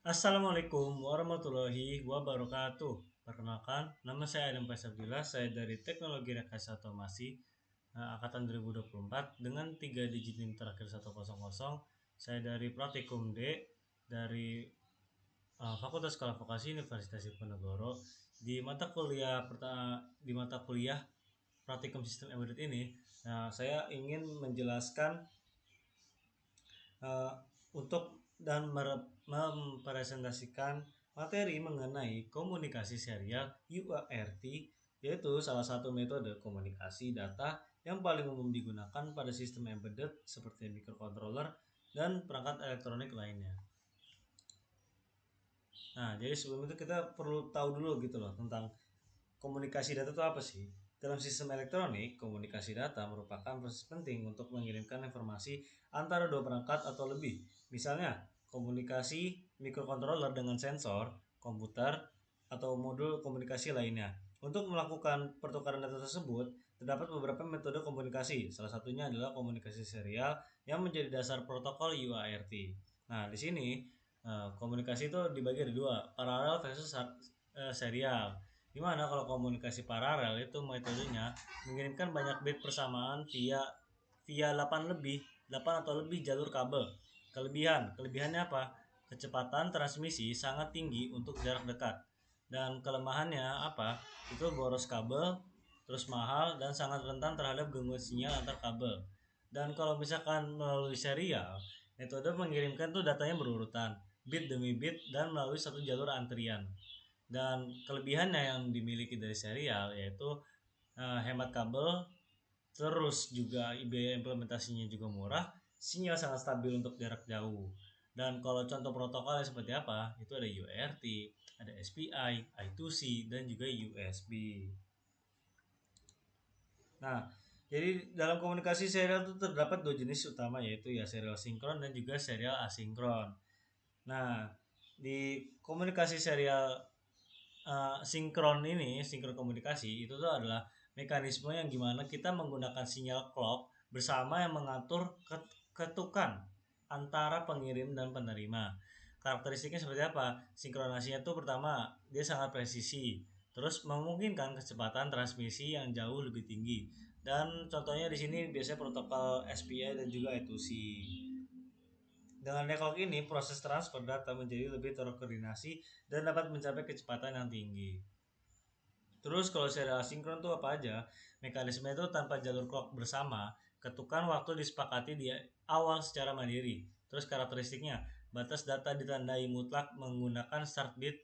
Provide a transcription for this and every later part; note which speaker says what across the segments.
Speaker 1: Assalamualaikum warahmatullahi wabarakatuh. Perkenalkan, nama saya Adam Faisabdillah. Saya dari Teknologi Rekayasa Otomasi angkatan 2024 dengan 3 digit NIM terakhir 100. Saya dari Praktikum D dari Fakultas Skala Vokasi Universitas Diponegoro. Di mata kuliah Praktikum Sistem Embedded ini, saya ingin menjelaskan uh, untuk dan mempresentasikan materi mengenai komunikasi serial UART, yaitu salah satu metode komunikasi data yang paling umum digunakan pada sistem embedded seperti microcontroller dan perangkat elektronik lainnya. Nah, jadi sebelum itu kita perlu tahu dulu gitu loh tentang komunikasi data itu apa sih? Dalam sistem elektronik, komunikasi data merupakan proses penting untuk mengirimkan informasi antara dua perangkat atau lebih. Misalnya, komunikasi mikrocontroller dengan sensor, komputer, atau modul komunikasi lainnya. Untuk melakukan pertukaran data tersebut, terdapat beberapa metode komunikasi. Salah satunya adalah komunikasi serial yang menjadi dasar protokol UART. Nah, di sini komunikasi itu dibagi ada dua, paralel versus serial. Dimana kalau komunikasi paralel itu metodenya mengirimkan banyak bit persamaan via via 8 atau lebih jalur kabel. Kelebihannya apa? Kecepatan transmisi sangat tinggi untuk jarak dekat. Dan kelemahannya apa? Itu boros kabel, terus mahal dan sangat rentan terhadap gangguan sinyal antar kabel. Dan kalau misalkan melalui serial, metode mengirimkan tuh datanya berurutan, bit demi bit dan melalui satu jalur antrian. Dan kelebihannya yang dimiliki dari serial yaitu hemat kabel, terus juga biaya implementasinya juga murah, sinyal sangat stabil untuk jarak jauh. Dan kalau contoh protokolnya seperti apa? Itu ada UART, ada SPI, I2C, dan juga USB. Nah, jadi dalam komunikasi serial itu terdapat dua jenis utama, yaitu ya serial sinkron dan juga serial asinkron. Nah, di komunikasi serial sinkron komunikasi itu tuh adalah mekanisme yang gimana kita menggunakan sinyal clock bersama yang mengatur ketukan antara pengirim dan penerima. Karakteristiknya seperti apa? Sinkronasinya tuh pertama, dia sangat presisi, terus memungkinkan kecepatan transmisi yang jauh lebih tinggi. Dan contohnya di sini biasanya protokol SPI dan juga I2C. Dengan network ini, proses transfer data menjadi lebih terkoordinasi dan dapat mencapai kecepatan yang tinggi. Terus kalau serial sinkron itu apa aja? Mekanisme itu tanpa jalur clock bersama, ketukan waktu disepakati di awal secara mandiri. Terus karakteristiknya, batas data ditandai mutlak menggunakan start bit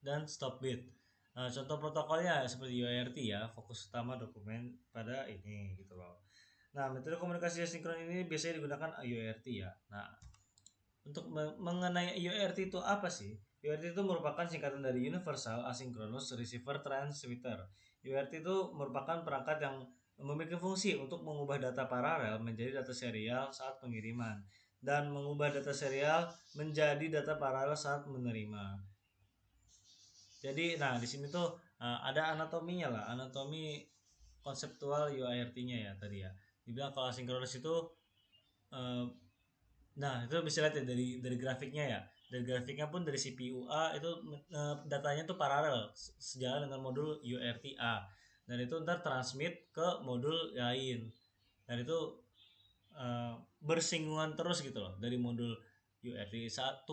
Speaker 1: dan stop bit. Contoh protokolnya seperti UART ya, fokus utama dokumen pada ini gitu loh. Nah, metode komunikasi sinkron ini biasanya digunakan UART ya. Nah, untuk mengenai UART itu apa sih? UART itu merupakan singkatan dari Universal Asynchronous Receiver Transmitter. UART itu merupakan perangkat yang memiliki fungsi untuk mengubah data paralel menjadi data serial saat pengiriman dan mengubah data serial menjadi data paralel saat menerima. Jadi, nah di sini tuh ada anatominya lah, anatomi konseptual UART-nya ya tadi ya. Dibilang kalau asinkronus itu uh, nah, itu bisa lihat ya dari grafiknya ya. Dari grafiknya pun dari CPU A itu datanya tuh paralel sejalan dengan modul UART A. Dan itu ntar transmit ke modul lain. Dan itu bersinggungan terus gitu loh dari modul UART 1,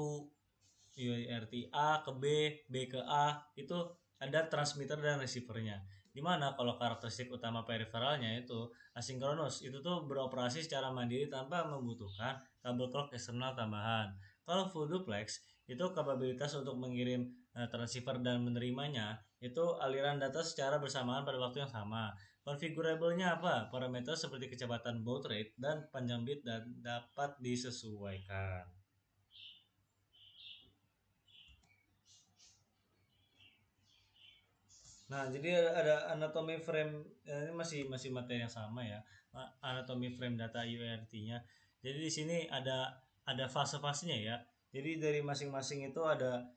Speaker 1: UART A ke B, B ke A itu ada transmitter dan receivernya. Dimana kalau karakteristik utama periferalnya itu asinkronus, itu tuh beroperasi secara mandiri tanpa membutuhkan kabel clock eksternal tambahan. Kalau full duplex itu kapabilitas untuk mengirim transceiver dan menerimanya itu aliran data secara bersamaan pada waktu yang sama. Configurable-nya apa? Parameter seperti kecepatan baud rate dan panjang bit dan dapat disesuaikan. Nah, jadi ada anatomi frame, ini masih masih materi yang sama ya. Anatomi frame data UART-nya. Jadi di sini ada fase-fasenya ya. Jadi dari masing-masing itu ada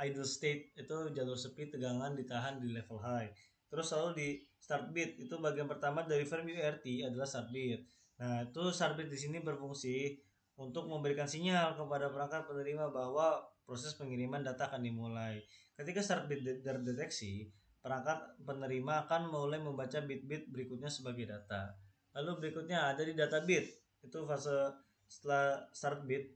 Speaker 1: idle state itu jalur sepi tegangan ditahan di level high. Terus selalu di start bit itu bagian pertama dari frame UART adalah start bit. Nah, itu start bit di sini berfungsi untuk memberikan sinyal kepada perangkat penerima bahwa proses pengiriman data akan dimulai. Ketika start bit terdeteksi, perangkat penerima akan mulai membaca bit-bit berikutnya sebagai data. Lalu berikutnya ada di data bit. Itu fase setelah start bit,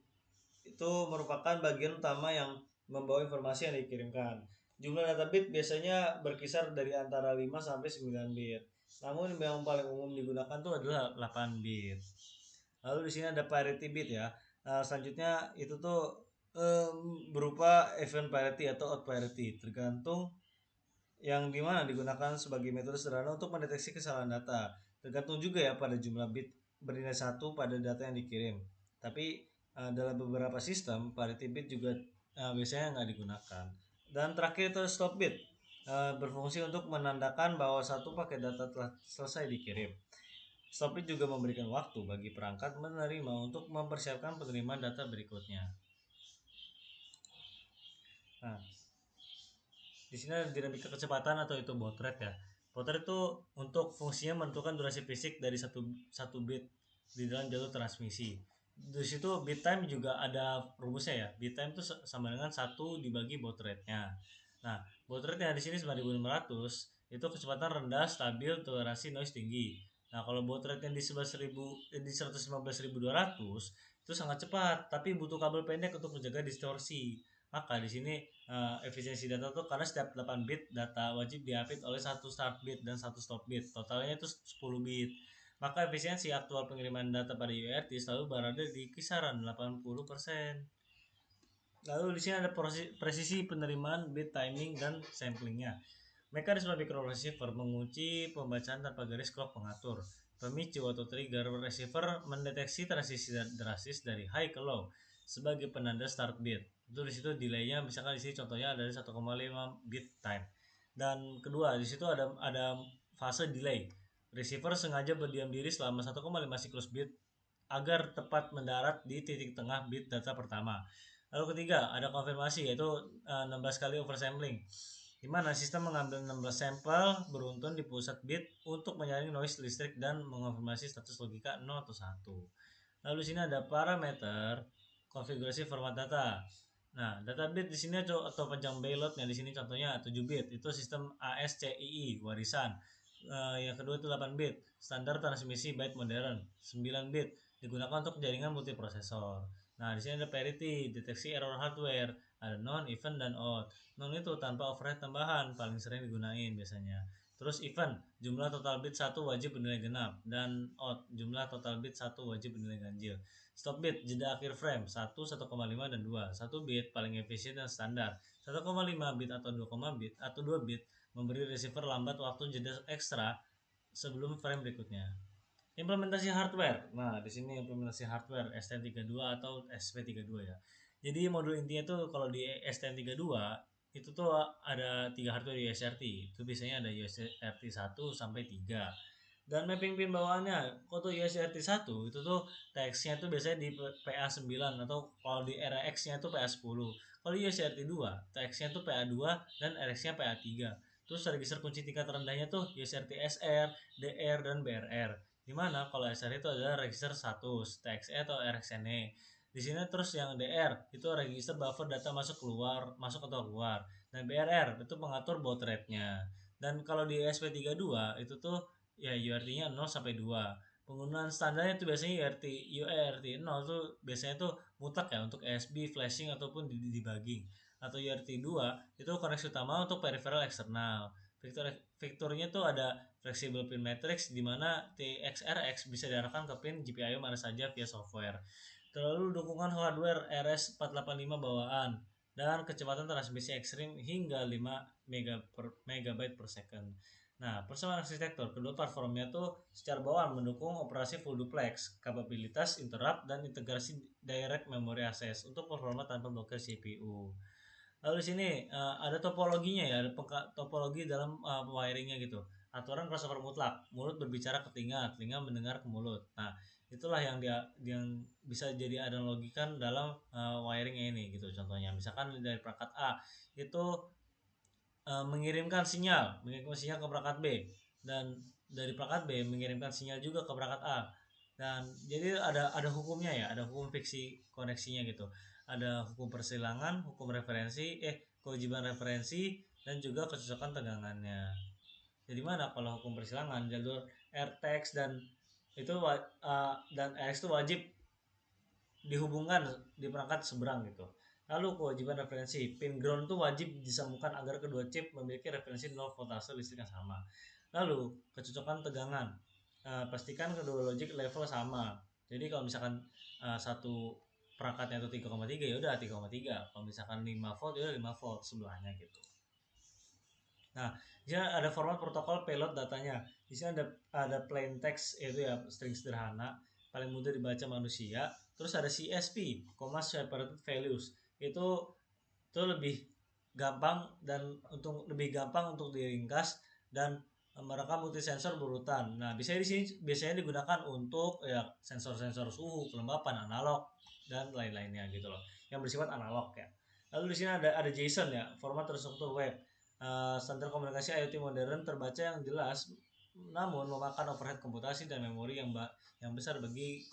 Speaker 1: itu merupakan bagian utama yang membawa informasi yang dikirimkan. Jumlah data bit biasanya berkisar dari antara 5 sampai 9 bit. Namun yang paling umum digunakan itu adalah 8 bit. Lalu di sini ada parity bit ya. Selanjutnya itu tuh berupa even parity atau odd parity, tergantung yang dimana digunakan sebagai metode sederhana untuk mendeteksi kesalahan data. Tergantung juga ya pada jumlah bit bernilai 1 pada data yang dikirim. Tapi dalam beberapa sistem parity bit juga biasanya nggak digunakan. Dan terakhir itu stop bit, berfungsi untuk menandakan bahwa satu paket data telah selesai dikirim. Stop bit juga memberikan waktu bagi perangkat menerima untuk mempersiapkan penerimaan data berikutnya. Nah, di sini ada dinamika kecepatan atau itu baud rate ya. Baud rate itu untuk fungsinya menentukan durasi fisik dari satu bit di dalam jalur transmisi. Di situ bit time juga ada rumusnya ya. Bit time itu sama dengan 1 dibagi baud rate-nya. Nah, baud rate yang di sini 9600 itu kecepatan rendah, stabil, toleransi noise tinggi. Nah, kalau baud rate yang di 115.200 itu sangat cepat, tapi butuh kabel pendek untuk menjaga distorsi. Maka di sini efisiensi data tuh karena setiap 8 bit data wajib diupdate oleh satu start bit dan satu stop bit. Totalnya itu 10 bit. Maka efisiensi aktual pengiriman data pada UART selalu berada di kisaran 80%. Lalu di sini ada presisi penerimaan bit timing dan samplingnya. Mekanisme microreceiver mengunci pembacaan tanpa garis clock pengatur. Pemicu atau trigger receiver mendeteksi transisi drastis dari high ke low sebagai penanda start bit. Itu di situ delaynya misalkan di sini contohnya dari 1,5 bit time. Dan kedua di situ ada fase delay. Receiver sengaja berdiam diri selama 1,5 siklus bit agar tepat mendarat di titik tengah bit data pertama. Lalu ketiga, ada konfirmasi yaitu 16 kali oversampling, di mana sistem mengambil 16 sampel beruntun di pusat bit untuk menyaring noise listrik dan mengonfirmasi status logika 0 atau 1. Lalu di sini ada parameter konfigurasi format data. Nah, data bit di sini atau panjang payloadnya di sini contohnya 7 bit, itu sistem ASCII warisan. Yang kedua itu 8 bit, standar transmisi byte modern. 9 bit digunakan untuk jaringan multiprosesor. Nah, di sini ada parity, deteksi error hardware, ada non, even, dan odd. Non itu tanpa overhead tambahan, paling sering digunain biasanya. Terus even, jumlah total bit 1 wajib bernilai genap, dan odd, jumlah total bit 1 wajib bernilai ganjil. Stop bit, jeda akhir frame 1, 1,5 dan 2. 1 bit paling efisien dan standar. 1,5 bit atau 2 bit memberi receiver lambat waktu jeda ekstra sebelum frame berikutnya. Implementasi hardware. Nah, di sini implementasi hardware STM32 atau SP32 ya. Jadi modul intinya tuh kalau di STM32 itu tuh ada 3 hardware USRT. Itu biasanya ada USRT 1 sampai 3. Dan mapping pin bawaannya, kok tuh USRT 1 itu tuh TX-nya tuh biasanya di PA9 atau kalau di RX-nya tuh PA10. Kalau USRT 2, TX-nya tuh PA2 dan RX-nya PA3. Terus register kunci tingkat rendahnya tuh USRT SR, DR, dan BRR. Dimana kalau SR itu adalah register status, TXE atau RXNE. Di sini terus yang DR itu register buffer data masuk atau keluar. Dan BRR itu pengatur baud rate-nya. Dan kalau di SP32 itu tuh ya UART-nya 0 sampai 2. Penggunaan standarnya itu biasanya UART 0 tuh biasanya tuh mutlak ya untuk ESB, flashing ataupun debugging. Atau UART 2 itu koneksi utama untuk peripheral eksternal. Fiturnya tuh ada flexible pin matrix di mana TXRX bisa diarahkan ke pin GPIO mana saja via software. Terlalu dukungan hardware RS485 bawaan dan kecepatan transmisi ekstrim hingga 5 megabyte per second. Nah, persamaan arsitektur kedua platformnya tuh secara bawaan mendukung operasi full duplex, kapabilitas interrupt dan integrasi direct memory access untuk performa tanpa blokir CPU. Lalu di sini ada topologinya ya, ada topologi dalam wiringnya gitu. Aturan crossover mutlak, mulut berbicara ke telinga, telinga mendengar ke mulut. Nah, itulah yang bisa jadi analogikan dalam wiringnya ini gitu. Contohnya, misalkan dari perangkat A itu mengirimkan sinyal ke perangkat B, dan dari perangkat B mengirimkan sinyal juga ke perangkat A. Dan jadi ada hukumnya ya, ada hukum fiksi koneksinya gitu. Ada hukum persilangan, hukum referensi, kewajiban referensi, dan juga kecocokan tegangannya. Jadi mana kalau hukum persilangan, jalur RTX dan RX itu wajib dihubungkan di perangkat seberang gitu. Lalu kewajiban referensi, pin ground itu wajib disambungkan agar kedua chip memiliki referensi 0 voltase listrik yang sama. Lalu kecocokan tegangan, pastikan kedua logic level sama. Jadi kalau misalkan satu perangkatnya itu 3,3 ya udah 3,3. Kalau misalkan 5 volt ya udah 5 volt sebelahnya gitu. Nah, di sini ada format protokol payload datanya. Di sini ada plain text yaitu ya string sederhana, paling mudah dibaca manusia. Terus ada CSV, comma separated values. Itu lebih gampang dan untuk diringkas dan merekam multisensor berurutan. Nah, biasanya digunakan untuk ya sensor-sensor suhu, kelembapan, analog dan lain-lainnya gitu loh. Yang bersifat analog ya. Lalu di sini ada JSON ya, format terstruktur web. Standar komunikasi IoT modern terbaca yang jelas namun memakan overhead komputasi dan memori yang besar bagi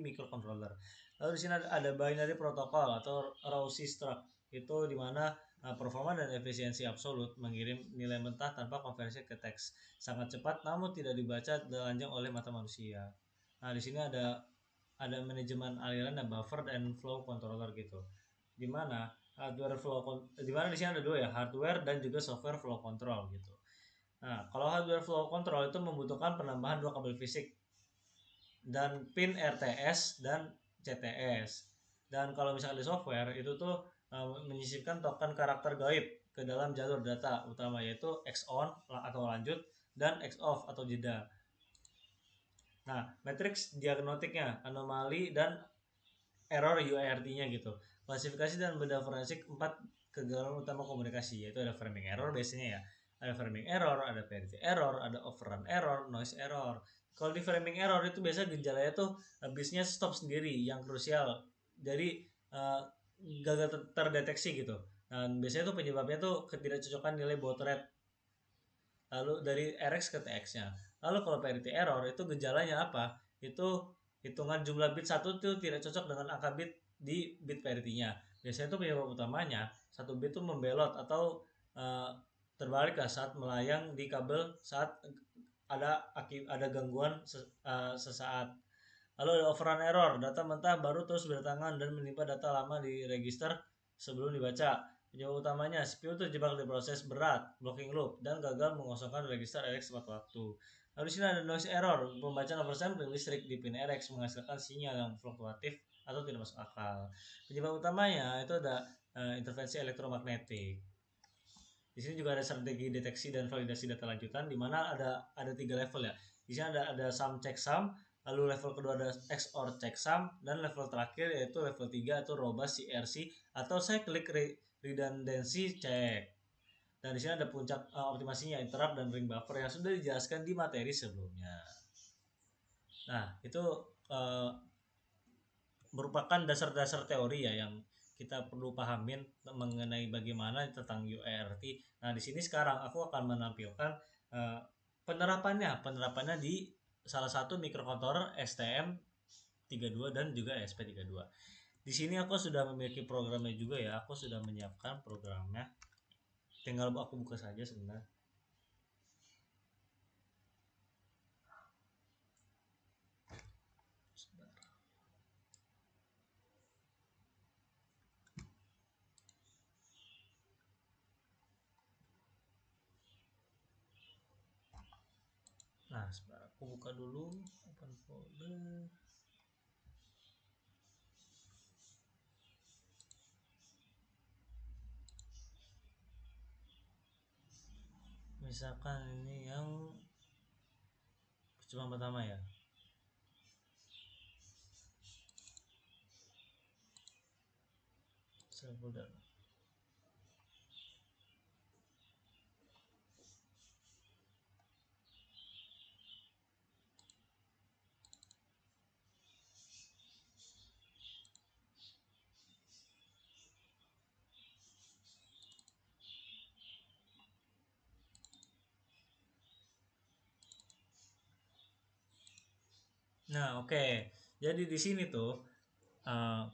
Speaker 1: microcontroller. Lalu di sini ada binary protokol atau raw struct, itu dimana performa dan efisiensi absolut mengirim nilai mentah tanpa konversi ke teks, sangat cepat namun tidak dibaca telanjang oleh mata manusia. Nah, di sini ada manajemen aliran dan buffer dan flow controller gitu, dimana di sini ada dua ya, hardware dan juga software flow control gitu. Nah, kalau hardware flow control itu membutuhkan penambahan dua kabel fisik dan pin RTS dan CTS. Dan kalau misalnya di software itu tuh menyisipkan token karakter gaib ke dalam jalur data utama, yaitu X on atau lanjut dan X off atau jeda. Nah, matriks diagnostiknya, anomali dan error UART-nya gitu. Klasifikasi dan beda forensik 4 kegagalan utama komunikasi, yaitu ada framing error biasanya ya. Ada framing error, ada parity error, ada overrun error, noise error. Kalau di framing error itu biasa gejalanya tuh bisnya stop sendiri yang krusial. Jadi gagal terdeteksi gitu. Dan biasanya tuh penyebabnya tuh ketidakcocokan nilai baud rate. Lalu dari RX ke TX-nya. Lalu kalau parity error itu gejalanya apa? Itu hitungan jumlah bit satu itu tidak cocok dengan angka bit di bit parity-nya. Biasanya itu penyebab utamanya satu bit itu membelot atau uh, terbalik lah saat melayang di kabel saat ada gangguan sesaat. Lalu ada overrun error, data mentah baru terus berdatangan dan menimpa data lama di register sebelum dibaca. Penyebab utamanya CPU terjebak di proses berat, blocking loop, dan gagal mengosongkan register RX tepat waktu. Lalu di sini ada noise error, pembacaan oversampling listrik di pin RX menghasilkan sinyal yang fluktuatif atau tidak masuk akal. Penyebab utamanya itu ada intervensi elektromagnetik. Di sini juga ada strategi deteksi dan validasi data lanjutan, di mana ada 3 level ya. Di sini ada sum checksum, lalu level kedua ada XOR checksum, dan level terakhir yaitu level 3 atau robust CRC atau cyclic redundancy check. Dan di sini ada puncak optimasinya, interrupt dan ring buffer yang sudah dijelaskan di materi sebelumnya. Nah, itu uh, merupakan dasar-dasar teori ya yang kita perlu pahamin mengenai bagaimana tentang UART. Nah, di sini sekarang aku akan menampilkan uh, penerapannya di salah satu mikrokontroller STM32 dan juga ESP32. Di sini aku sudah memiliki programnya juga ya, aku sudah menyiapkan programnya. Tinggal aku buka saja sebentar. Nah, sebentar aku buka dulu open folder. Misalkan ini yang percobaan pertama ya. Save folder. Nah, oke. Jadi di sini tuh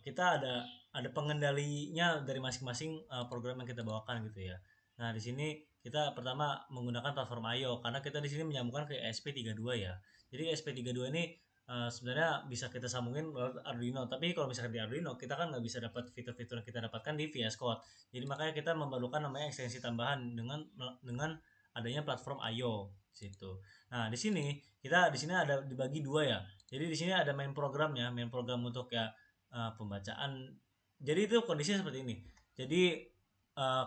Speaker 1: kita ada pengendalinya dari masing-masing program yang kita bawakan gitu ya. Nah, di sini kita pertama menggunakan platform I/O karena kita di sini menyambungkan ke ESP32 ya. Jadi ESP32 ini sebenarnya bisa kita sambungin lewat Arduino, tapi kalau misalkan di Arduino kita kan nggak bisa dapat fitur-fitur yang kita dapatkan di VS Code. Jadi makanya kita memerlukan namanya ekstensi tambahan dengan adanya platform I/O situ. Nah, di sini ada dibagi dua ya. Jadi di sini ada main programnya, main program untuk ya pembacaan. Jadi itu kondisinya seperti ini. Jadi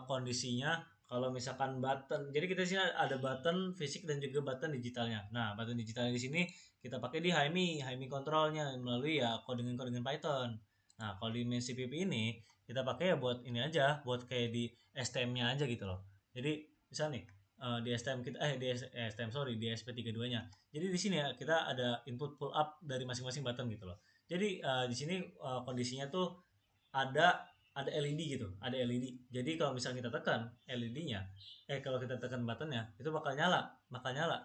Speaker 1: kondisinya kalau misalkan button, jadi kita sini ada button fisik dan juga button digitalnya. Nah, button digitalnya di sini kita pakai di HMI controlnya melalui ya codingan Python. Nah, kalau di main CPP ini kita pakai ya buat ini aja, buat kayak di STM-nya aja gitu loh. Jadi bisa nih di STM kita STM sorry di SP32-nya. Jadi di sini ya kita ada input pull up dari masing-masing button gitu loh. Jadi di sini kondisinya tuh ada ada LED gitu, ada LED. Jadi kalau misalnya kita tekan LED-nya, kalau kita tekan buttonnya itu bakal nyala.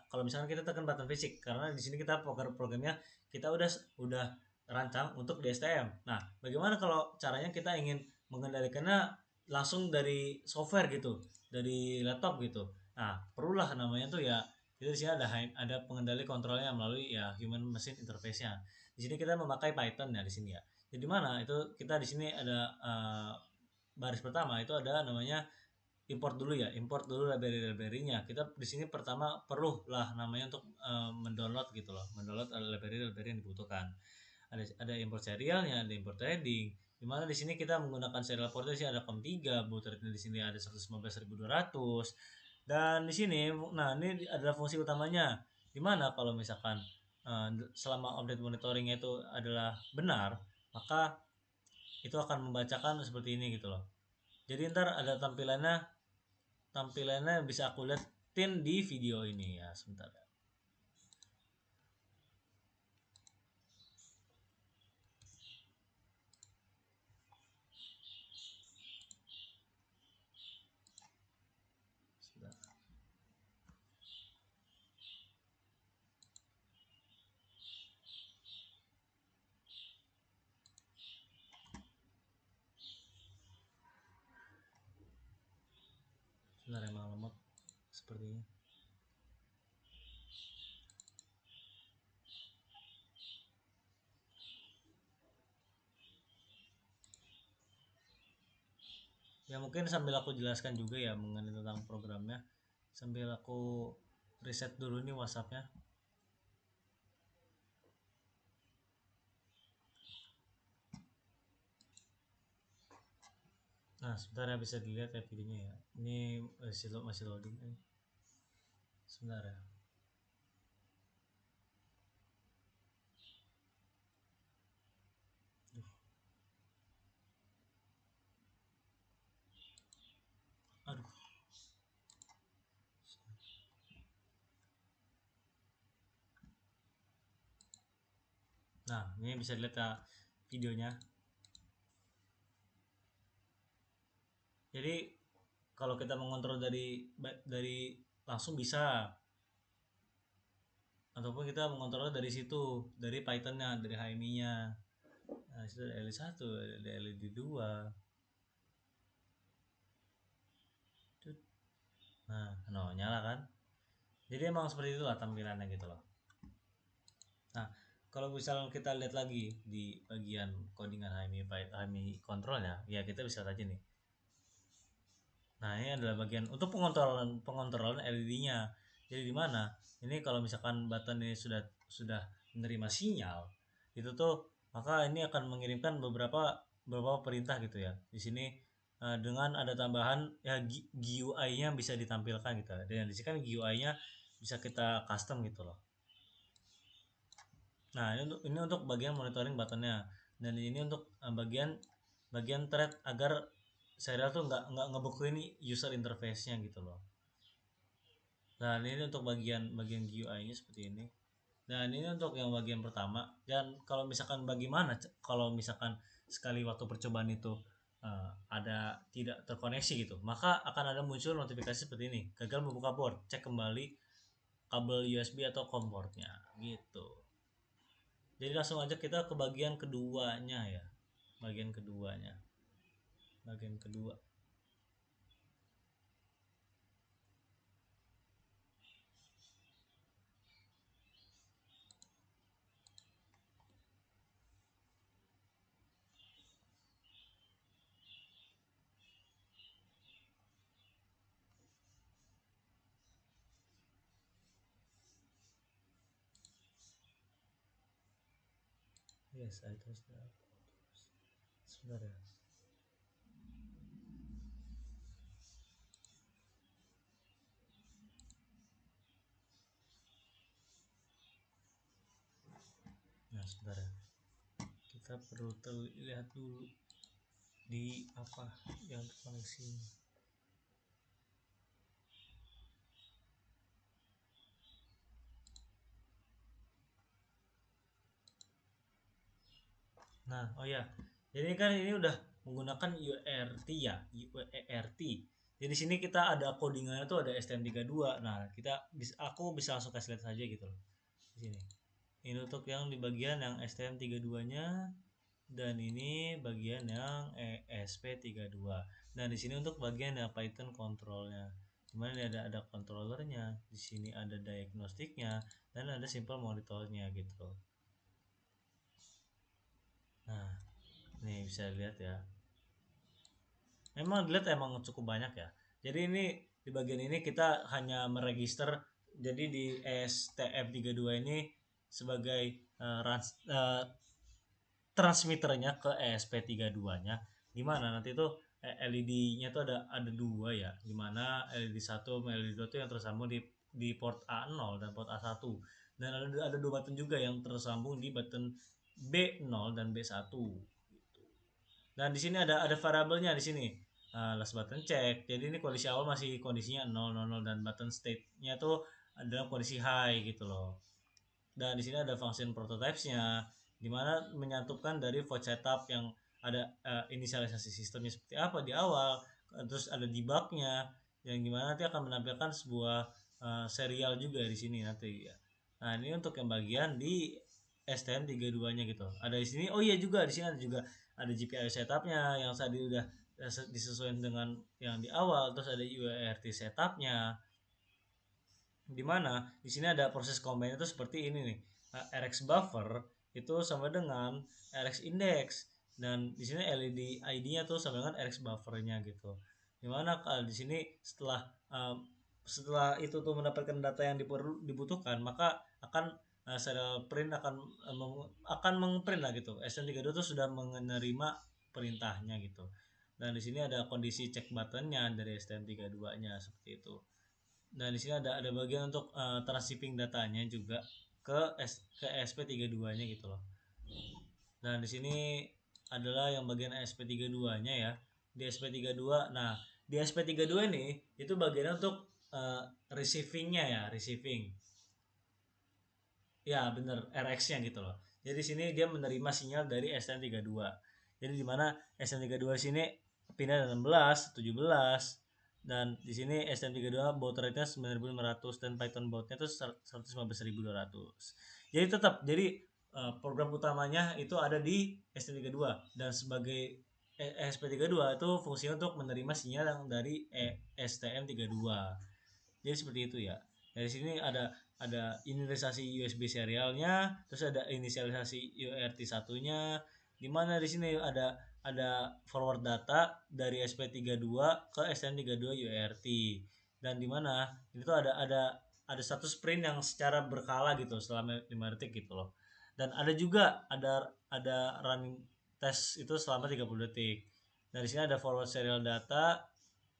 Speaker 1: Kalau misalnya kita tekan button fisik, karena di sini kita programnya kita udah rancang untuk di STM. Nah, bagaimana kalau caranya kita ingin mengendalikannya langsung dari software gitu, dari laptop gitu. Nah, perlulah namanya tuh ya kita di sini ada pengendali kontrolnya melalui ya human machine interface-nya. Di sini kita memakai Python ya di sini ya. Jadi mana itu kita di sini ada baris pertama itu ada namanya import dulu library-nya. Kita di sini pertama perlu lah namanya untuk mendownload gitu loh, mendownload library yang dibutuhkan. Ada import serialnya, ada import threading. Dimana di sini kita menggunakan serial portnya sih ada COM3, boot rate di sini ada 115.200. Dan di sini, nah ini adalah fungsi utamanya. Dimana kalau misalkan selama update monitoringnya itu adalah benar, maka itu akan membacakan seperti ini gitu loh. Jadi ntar ada tampilannya bisa aku liatin di video ini ya sebentar. Sebentar. Sebentar emang lemot sepertinya. Ya mungkin sambil aku jelaskan juga ya mengenai tentang programnya. Sambil aku reset dulu nih WhatsAppnya. Nah sebentar ya bisa dilihat ya videonya ya. Ini masih loading. Sebentar ya. Aduh. Nah ini bisa dilihat ya videonya. Jadi kalau kita mengontrol dari langsung bisa, ataupun kita mengontrol dari situ, dari Pythonnya, dari HMI-nya. Nah, itu ada LED1, ada LED2. Nah, no, nyala kan? Jadi emang seperti itulah tampilannya gitu loh. Nah, kalau misalnya kita lihat lagi di bagian codingan HMI controlnya, ya kita bisa lihat aja nih. Nah, ini adalah bagian untuk pengontrolan LED-nya. Jadi di mana? Ini kalau misalkan button ini sudah menerima sinyal, itu tuh maka ini akan mengirimkan beberapa perintah gitu ya. Di sini dengan ada tambahan ya GUI-nya bisa ditampilkan gitu. Dan di sini kan GUI-nya bisa kita custom gitu loh. Nah, ini untuk bagian monitoring buttonnya, dan ini untuk bagian thread agar serial tuh nggak ngebekuin user interface-nya gitu loh. Nah, ini untuk bagian GUI-nya seperti ini. Dan ini untuk yang bagian pertama. Dan kalau misalkan bagaimana kalau misalkan sekali waktu percobaan itu ada tidak terkoneksi gitu, maka akan ada muncul notifikasi seperti ini. Gagal membuka board, cek kembali kabel USB atau COM portnya gitu. Jadi langsung aja kita ke bagian keduanya ya. Bagian keduanya. Bagian kedua. Yes, I trust that. Sebentar ya. Nah, sebentar ya. Kita perlu lihat dulu di apa yang terkoneksi. Nah, oh ya. Jadi kan ini udah menggunakan UERT ya, UERT. Jadi di sini kita ada codingannya tuh ada STM32. Nah, aku bisa langsung kasih lihat saja gitu loh. Di sini. Ini untuk yang di bagian yang STM32-nya dan ini bagian yang ESP32. Nah, di sini untuk bagian yang Python controlnya. Dimana ini ada controllernya, di sini ada diagnostiknya dan ada simple monitornya gitu. Nah, nih bisa lihat ya. Memang dilihat emang cukup banyak ya. Jadi ini di bagian ini kita hanya meregister, jadi di STM32 ini sebagai transmitternya ke ESP32-nya, gimana nanti tuh LED-nya tuh ada dua ya, dimana LED 1 sama LED 2 tuh yang tersambung di port A0 dan port A1, dan ada dua button juga yang tersambung di button B0 dan B1. Dan di sini ada variabelnya di sini. Last button check. Jadi ini kondisi awal masih kondisinya 000 dan button state-nya tuh adalah kondisi high gitu loh. Dan di sini ada function prototypes-nya di mana menyantupkan dari void setup yang ada inisialisasi sistemnya seperti apa di awal, terus ada debug-nya yang gimana nanti akan menampilkan sebuah serial juga di sini nanti ya. Nah, ini untuk yang bagian di STM32-nya gitu. Ada di sini. Oh iya juga di sini ada GPIO setupnya yang tadi udah disesuaikan dengan yang di awal, terus ada UART setupnya di mana di sini ada proses combine itu seperti ini nih. RX buffer itu sama dengan RX index dan di sini LED ID-nya tuh sama dengan RX buffernya gitu. Dimana kalau di sini setelah itu tuh mendapatkan data yang dibutuhkan, maka akan serial print akan mengprint lah gitu. STM32 tuh sudah menerima perintahnya gitu. Dan di sini ada kondisi check buttonnya dari STM32-nya seperti itu. Nah, di sini ada bagian untuk transshipping datanya juga ke SP32-nya gitu loh. Nah, di sini adalah yang bagian SP32-nya ya. Di SP32. Nah, di SP32 ini itu bagian untuk receiving-nya ya, receiving. Ya, bener RX-nya gitu loh. Jadi di sini dia menerima sinyal dari STM32. Jadi di mana STM32 sini pindah 16, 17 dan di sini STM32 baud rate-nya 9500 dan Python baud-nya itu 115.200. Jadi tetap program utamanya itu ada di STM32 dan sebagai SP32 itu fungsinya untuk menerima sinyal yang dari STM32. Jadi seperti itu ya. Dari sini ada inisialisasi USB serialnya, terus ada inisialisasi UART satunya, di mana di sini ada forward data dari SP32 ke STM32 UART. Dan di mana itu ada satu sprint yang secara berkala gitu selama 5 detik gitu loh. Dan ada juga ada running test itu selama 30 detik. Dari sini ada forward serial data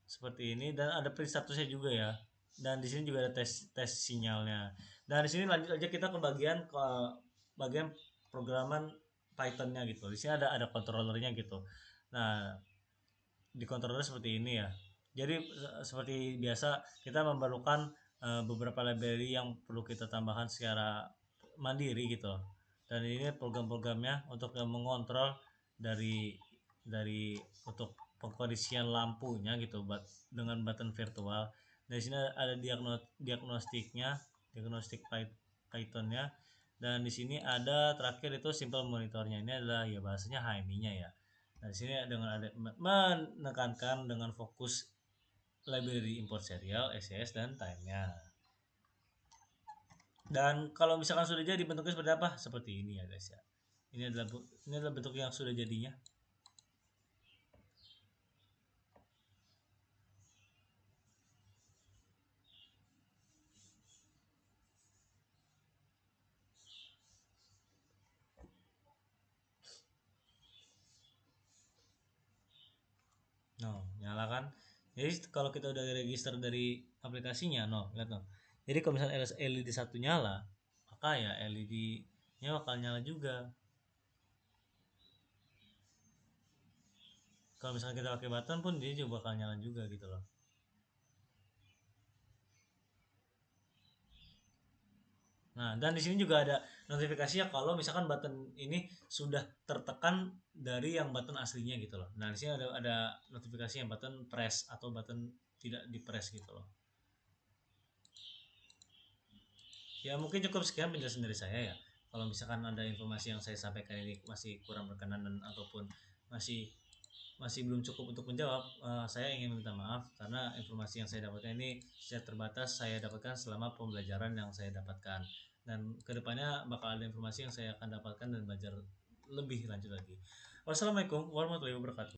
Speaker 1: seperti ini dan ada print statusnya juga ya. Dan di sini juga ada tes sinyalnya. Dan di sini lanjut aja kita ke bagian programan Pythonnya gitu. Di sini ada controllernya gitu. Nah, di controller seperti ini ya. Jadi seperti biasa kita memerlukan beberapa library yang perlu kita tambahkan secara mandiri gitu. Dan ini program-programnya untuk mengontrol dari untuk pengkondisian lampunya gitu dengan button virtual. Dari sini ada diagnostiknya, diagnostik Pythonnya, Dan di sini ada terakhir itu simple monitornya, ini adalah ya bahasanya HMI-nya ya. Nah di sini dengan ada menekankan dengan fokus library import serial, SCS dan time-nya. Dan kalau misalkan sudah jadi bentuknya seperti apa? Seperti ini ya guys ya. Ini adalah bentuk yang sudah jadinya. No, nyala kan? Jadi kalau kita udah register dari aplikasinya, no, lihat no. Jadi kalau misalnya LED satu nyala, maka ya LED-nya bakal nyala juga. Kalau misalnya kita pakai button pun dia juga bakal nyala juga gitu loh. Nah, dan di sini juga ada notifikasi ya kalau misalkan button ini sudah tertekan dari yang button aslinya gitu loh. Nah, di sini ada notifikasi yang button press atau button tidak di press gitu loh. Ya, mungkin cukup sekian penjelasan dari saya ya. Kalau misalkan ada informasi yang saya sampaikan ini masih kurang berkenan dan ataupun masih masih belum cukup untuk menjawab, saya ingin meminta maaf karena informasi yang saya dapatkan ini secara terbatas saya dapatkan selama pembelajaran yang saya dapatkan, dan kedepannya bakal ada informasi yang saya akan dapatkan dan belajar lebih lanjut lagi. Wassalamualaikum warahmatullahi wabarakatuh.